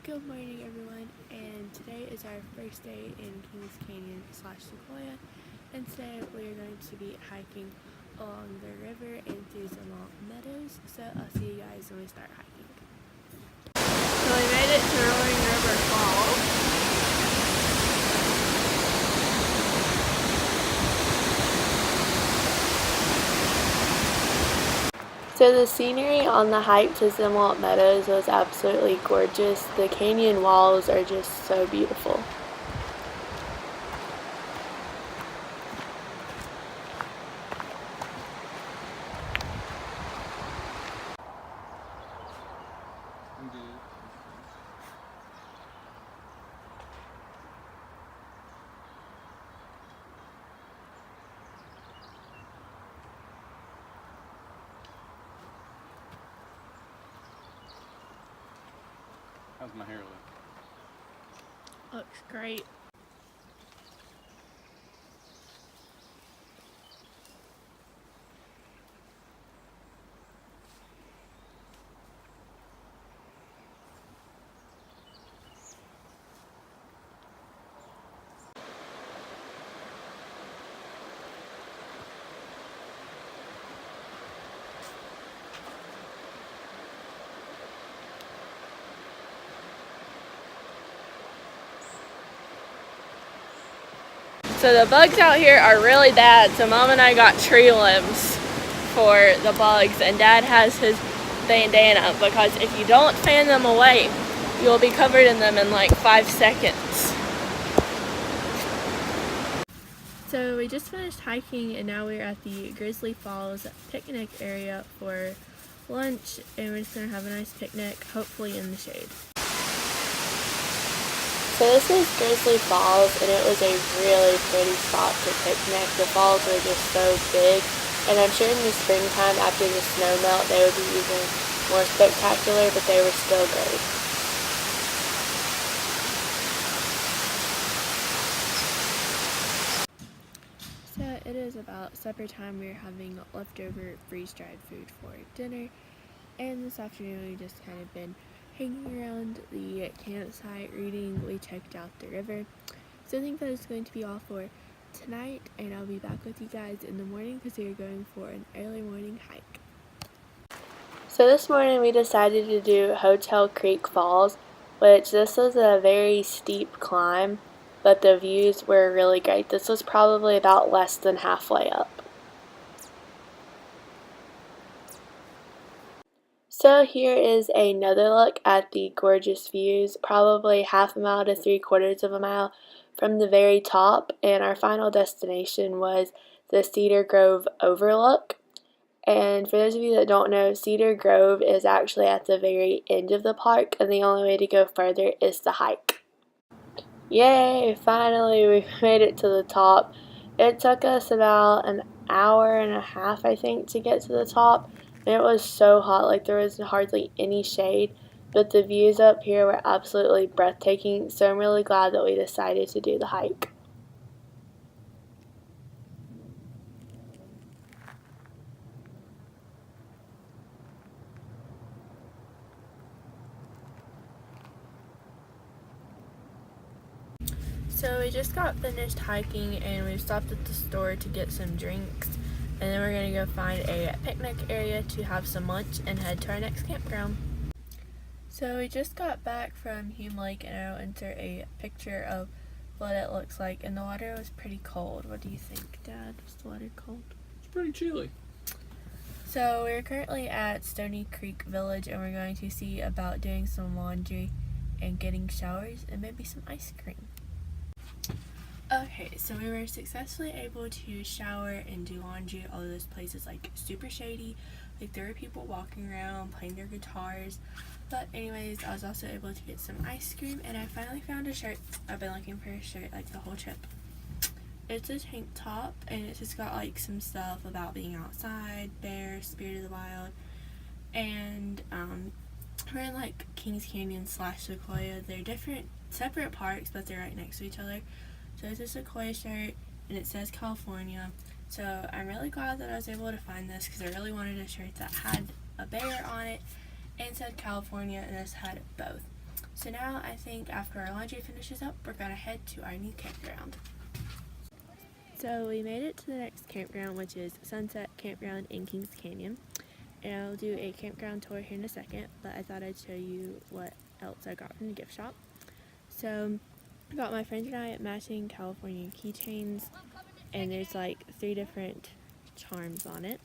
Good morning, everyone, and today is our first day in Kings Canyon / Sequoia, and today we are going to be hiking along the river and through some meadows, so I'll see you guys when we start hiking. So we made it to Rolling River Falls. So the scenery on the hike to Zimwalt Meadows was absolutely gorgeous. The canyon walls are just so beautiful. How's my hair look? Looks great. So the bugs out here are really bad, so Mom and I got tree limbs for the bugs, and Dad has his bandana because if you don't fan them away, you'll be covered in them in like 5 seconds. So we just finished hiking and now we're at the Grizzly Falls picnic area for lunch, and we're just going to have a nice picnic, hopefully in the shade. So this is Grizzly Falls, and it was a really pretty spot to picnic. The falls were just so big, and I'm sure in the springtime after the snow melt they would be even more spectacular, but they were still great. So it is about supper time. We're having leftover freeze-dried food for dinner, and this afternoon we just kind of been hanging around the campsite reading. We checked out the river. So I think that is going to be all for tonight, and I'll be back with you guys in the morning because we are going for an early morning hike. So this morning we decided to do Hotel Creek Falls, which this was a very steep climb, but the views were really great. This was probably about less than halfway up. So here is another look at the gorgeous views, probably half a mile to 3/4 of a mile from the very top, and our final destination was the Cedar Grove Overlook. And for those of you that don't know, Cedar Grove is actually at the very end of the park, and the only way to go further is to hike. Yay! Finally we made it to the top. It took us about an hour and a half, I think, to get to the top. And it was so hot, like there was hardly any shade, but the views up here were absolutely breathtaking, so I'm really glad that we decided to do the hike. So we just got finished hiking and we stopped at the store to get some drinks, and then we're going to go find a picnic area to have some lunch and head to our next campground. So we just got back from Hume Lake, and I'll insert a picture of what it looks like, and the water was pretty cold. What do you think, Dad? Was the water cold? It's pretty chilly. So we're currently at Stony Creek Village, and we're going to see about doing some laundry and getting showers and maybe some ice cream. Okay, so we were successfully able to shower and do laundry, although this place is like super shady. Like there were people walking around playing their guitars. But anyways, I was also able to get some ice cream, and I finally found a shirt. I've been looking for a shirt like the whole trip. It's a tank top, and it's just got like some stuff about being outside, bear, spirit of the wild, and we're in like Kings Canyon / Sequoia. They're different, separate parks, but they're right next to each other. So it's a Sequoia shirt, and it says California. So I'm really glad that I was able to find this because I really wanted a shirt that had a bear on it and said California, and this had both. So now I think after our laundry finishes up, we're gonna head to our new campground. So we made it to the next campground, which is Sunset Campground in Kings Canyon. And I'll do a campground tour here in a second, but I thought I'd show you what else I got from the gift shop. So I got my friend and I matching California keychains, and there's like 3 different charms on it.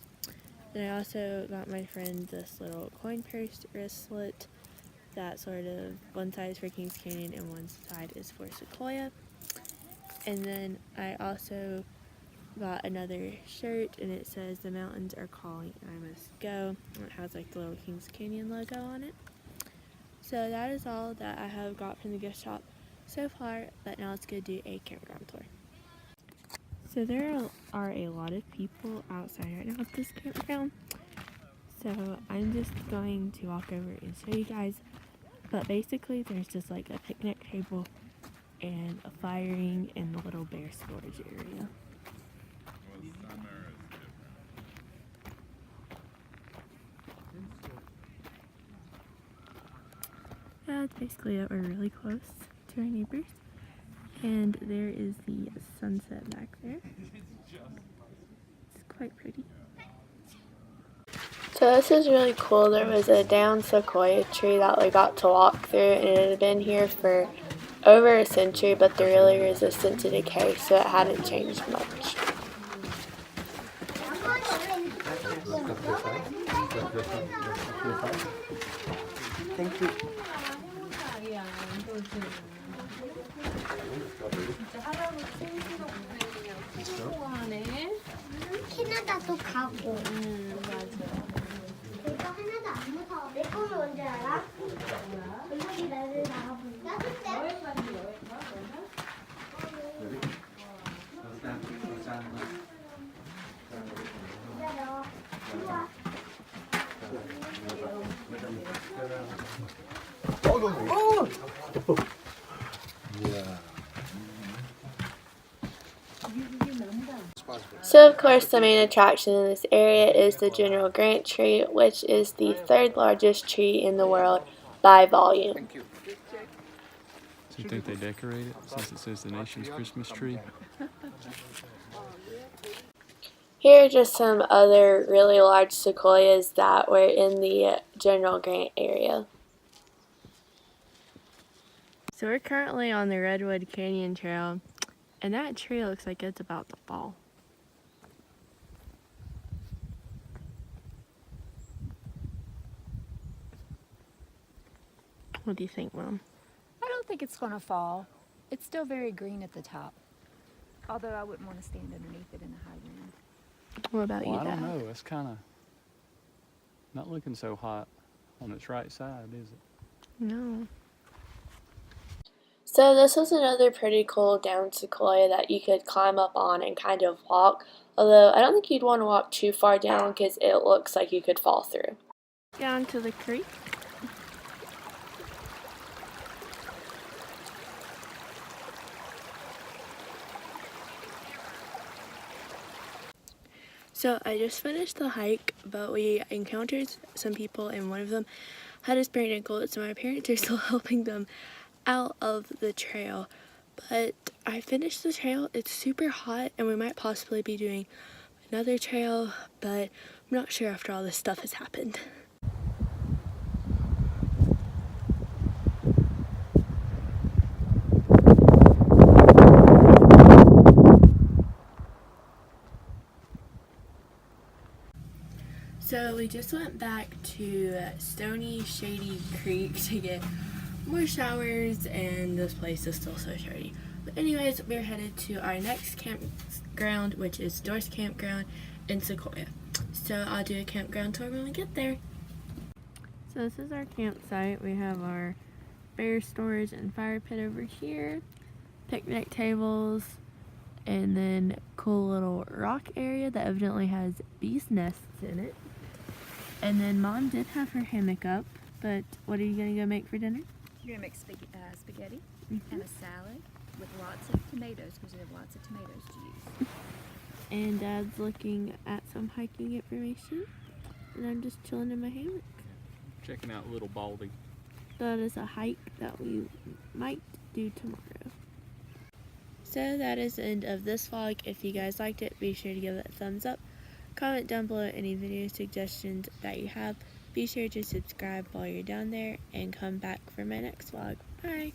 Then I also got my friend this little coin purse wristlet that sort of one side is for Kings Canyon and one side is for Sequoia. And then I also got another shirt, and it says "The mountains are calling, I must go." And it has like the little Kings Canyon logo on it. So that is all that I have got from the gift shop so far, but now let's go do a campground tour. So there are a lot of people outside right now at this campground, so I'm just going to walk over and show you guys. But basically there's just like a picnic table and a fire ring and the little bear storage area. That's basically it. We're really close to our neighbors. And there is the sunset back there. It's quite pretty. So this is really cool. There was a down sequoia tree that we got to walk through, and it had been here for over a century, but they're really resistant to decay, so it hadn't changed much. Thank you. 캐나다도 가고. 맞아. 이거 하나도 안 무서워. 내 거는 뭔지 알아? 여기 나를 나가볼까? So of course the main attraction in this area is the General Grant tree, which is the 3rd largest tree in the world by volume. Do you think they decorate it since it says the nation's Christmas tree? Here are just some other really large sequoias that were in the General Grant area. So we're currently on the Redwood Canyon Trail, and that tree looks like it's about to fall. What do you think, Mom? I don't think it's going to fall. It's still very green at the top. Although I wouldn't want to stand underneath it in a high wind. What about Well, you, I Dad? don't know. It's kind of not looking so hot on its right side, is it? No. So this was another pretty cool down sequoia that you could climb up on and kind of walk. Although I don't think you'd want to walk too far down because it looks like you could fall through. Down to the creek. So I just finished the hike, but we encountered some people, and one of them had a sprained ankle, so my parents are still helping them out of the trail. But I finished the trail. It's super hot, and we might possibly be doing another trail, but I'm not sure after all this stuff has happened. So we just went back to Stony Shady Creek to get more showers, and this place is still so shady. But anyways, we're headed to our next campground, which is Dorse Campground in Sequoia. So I'll do a campground tour when we get there. So this is our campsite. We have our bear storage and fire pit over here, picnic tables, and then cool little rock area that evidently has bees' nests in it. And then Mom did have her hammock up, but what are you going to go make for dinner? You're going to make spaghetti and a salad with lots of tomatoes because we have lots of tomatoes to use. And Dad's looking at some hiking information, and I'm just chilling in my hammock. Checking out Little Baldy. that is a hike that we might do tomorrow. So that is the end of this vlog. If you guys liked it, be sure to give it a thumbs up. Comment down below any video suggestions that you have. Be sure to subscribe while you're down there and come back for my next vlog. Bye!